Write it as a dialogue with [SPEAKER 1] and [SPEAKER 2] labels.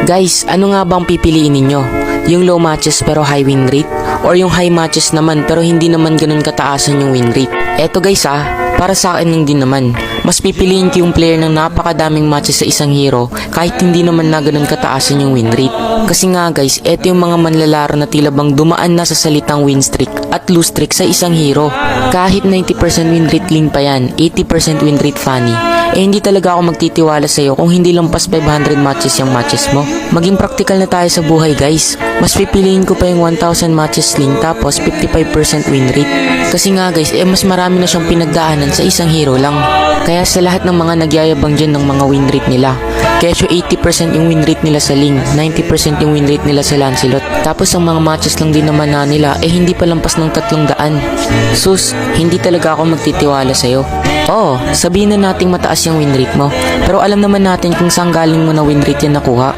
[SPEAKER 1] Guys, ano nga bang pipiliin ninyo? Yung low matches pero high win rate? Or yung high matches naman pero hindi naman ganun kataasan yung win rate? Eto guys para sa akin lang din naman. Mas pipiliin ko yung player ng napakadaming matches sa isang hero kahit hindi naman na ganun kataasan yung win rate. Kasi nga guys, eto yung mga manlalaro na tila bang dumaan na sa salitang win streak at lose streak sa isang hero. Kahit 90% win rate lean pa yan, 80% win rate funny, hindi talaga ako magtitiwala sa'yo kung hindi lampas 500 matches yung matches mo. Maging practical na tayo sa buhay guys. Mas pipiliin ko pa yung 1000 matches lean tapos 55% win rate. Kasi nga guys, mas marami na siyang pinagdaanan sa isang hero lang. Kaya sa lahat ng mga nagyayabang dyan ng mga win rate nila, kesyo 80% yung win rate nila sa Ling, 90% yung win rate nila sa Lancelot. Tapos ang mga matches lang din naman na nila hindi pa lampas ng 300. Sus, hindi talaga ako magtitiwala sa'yo. Oo, sabihin na nating mataas yung win rate mo. Pero alam naman natin kung saan galing mo na win rate yan nakuha.